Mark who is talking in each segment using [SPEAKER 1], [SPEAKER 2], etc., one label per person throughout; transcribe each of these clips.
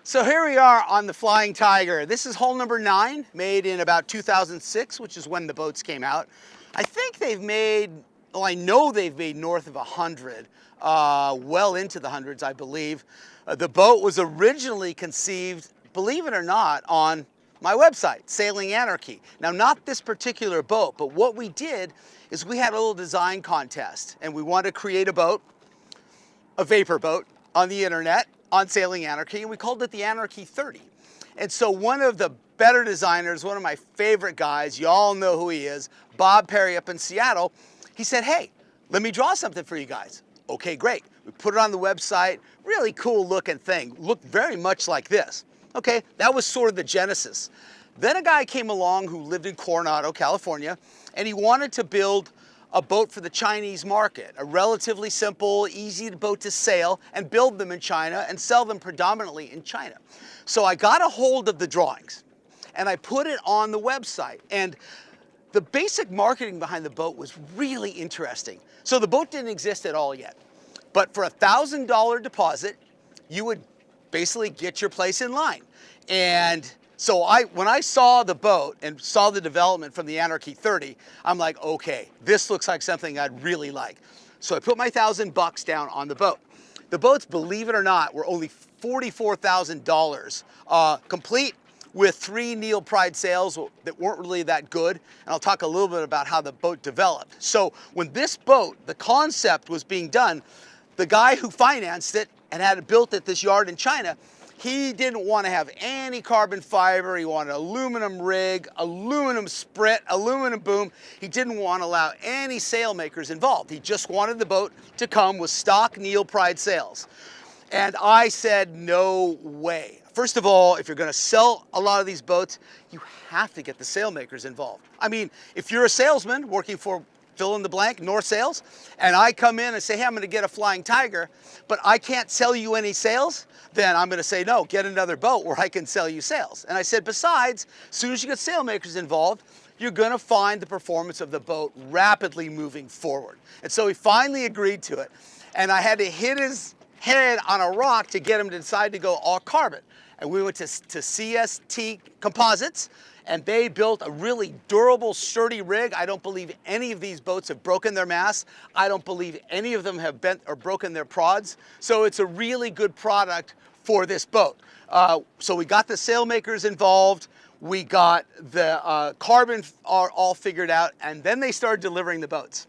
[SPEAKER 1] So here we are on the Flying Tiger. This is hull number 9, made in about 2006, which is when the boats came out. I think they've made, well, I know they've made north of 100, well into the hundreds, I believe. The boat was originally conceived, believe it or not, on my website, Sailing Anarchy. Now, not this particular boat, but what we did is we had a little design contest, and we wanted to create a boat, a vapor boat, on the internet, on Sailing Anarchy, and we called it the Anarchy 30. And so one of the better designers, one of my favorite guys, you all know who he is, Bob Perry up in Seattle, he said, hey, let me draw something for you guys. Okay, great. We put it on the website, really cool looking thing, looked very much like this. Okay, that was sort of the genesis. Then a guy came along who lived in Coronado, California, and he wanted to build a boat for the Chinese market, a relatively simple, easy boat to sail and build them in China and sell them predominantly in China. So I got a hold of the drawings and I put it on the website. And the basic marketing behind the boat was really interesting. So the boat didn't exist at all yet, but for a $1,000 deposit, you would basically get your place in line. And so when I saw the boat and saw the development from the Anarchy 30, I'm like, okay, this looks like something I'd really like. So I put my $1,000 down on the boat. The boats, believe it or not, were only $44,000, complete with 3 Neil Pride sails that weren't really that good. And I'll talk a little bit about how the boat developed. So when this boat, the concept was being done, the guy who financed it and had it built at this yard in China, he didn't want to have any carbon fiber. He wanted aluminum rig, aluminum sprit, aluminum boom. He didn't want to allow any sailmakers involved. He just wanted the boat to come with stock Neil Pride sails. And I said, no way. First of all, if you're going to sell a lot of these boats, you have to get the sailmakers involved. I mean, if you're a salesman working for fill in the blank, North Sails, and I come in and say, hey, I'm gonna get a Flying Tiger, but I can't sell you any sails, then I'm gonna say, no, get another boat where I can sell you sails. And I said, besides, as soon as you get sailmakers involved, you're gonna find the performance of the boat rapidly moving forward. And so he finally agreed to it. And I had to hit his head on a rock to get him to decide to go all carbon. And we went to CST Composites, and they built a really durable, sturdy rig. I don't believe any of these boats have broken their masts. I don't believe any of them have bent or broken their prods. So it's a really good product for this boat. So we got the sailmakers involved. We got the carbon all figured out, and then they started delivering the boats.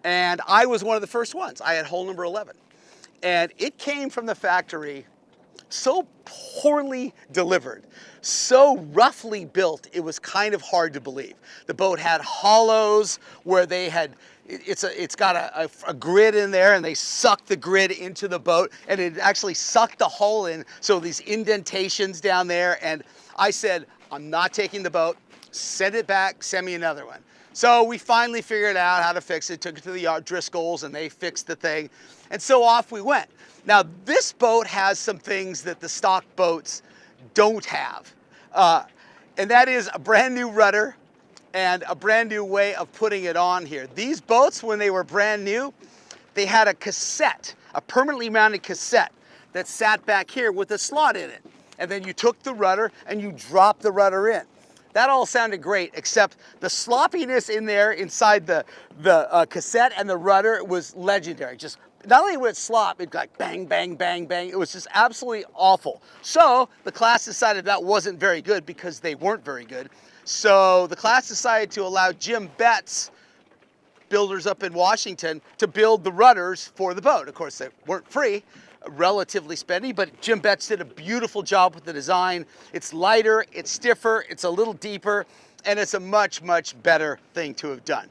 [SPEAKER 1] And I was one of the first ones. I had hull number 11. And it came from the factory so poorly delivered, so roughly built, it was kind of hard to believe. The boat had hollows where they had, it's got a grid in there, and they sucked the grid into the boat, and it actually sucked the hull in, so these indentations down there. And I said, I'm not taking the boat, send it back, send me another one. So we finally figured out how to fix it, took it to the yard, Driscoll's, and they fixed the thing. And so off we went. Now, this boat has some things that the stock boats don't have. And that is a brand new rudder and a brand new way of putting it on here. These boats, when they were brand new, they had a cassette, a permanently mounted cassette that sat back here with a slot in it. And then you took the rudder and you dropped the rudder in. That all sounded great, except the sloppiness in there inside the cassette and the rudder was legendary. Just not only would it slop, it'd like bang, bang, bang, bang. It was just absolutely awful. So the class decided that wasn't very good because they weren't very good. So the class decided to allow Jim Betts, builders up in Washington, to build the rudders for the boat. Of course, they weren't free, relatively spendy, but Jim Betts did a beautiful job with the design. It's lighter, it's stiffer, it's a little deeper, and it's a much, much better thing to have done.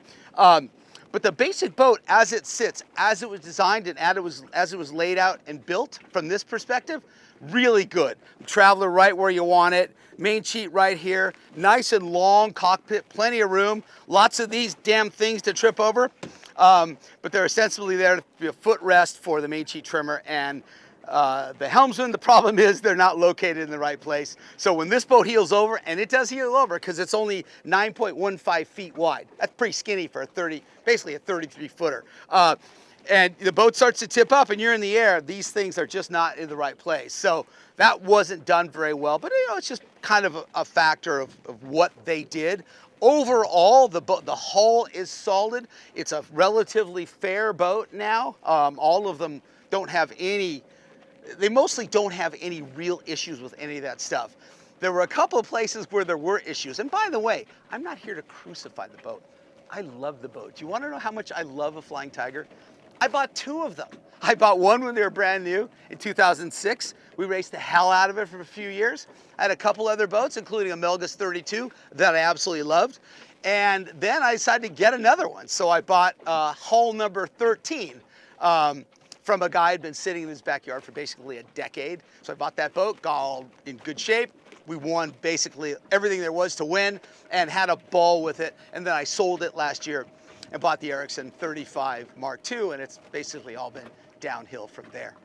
[SPEAKER 1] But the basic boat, as it sits, as it was designed and as it was laid out and built from this perspective, really good. Traveler right where you want it, main sheet right here, nice and long cockpit, plenty of room, lots of these damn things to trip over. But they're ostensibly there to be a footrest for the main sheet trimmer and the helmsman. The problem is they're not located in the right place. So when this boat heels over, and it does heel over because it's only 9.15 feet wide. That's pretty skinny for a basically a 33 footer. and the boat starts to tip up and you're in the air, these things are just not in the right place. So that wasn't done very well, but it's just kind of a factor of what they did. Overall, the hull is solid. It's a relatively fair boat now. All of them don't have any, they mostly don't have any real issues with any of that stuff. There were a couple of places where there were issues. And by the way, I'm not here to crucify the boat. I love the boat. Do you want to know how much I love a Flying Tiger? I bought 2 of them. I bought one when they were brand new in 2006. We raced the hell out of it for a few years. I had a couple other boats, including a Melgus 32 that I absolutely loved. And then I decided to get another one. So I bought hull number 13 from a guy who had been sitting in his backyard for basically a decade. So I bought that boat, got all in good shape. We won basically everything there was to win and had a ball with it. And then I sold it last year and bought the Erickson 35 Mark II, and it's basically all been downhill from there.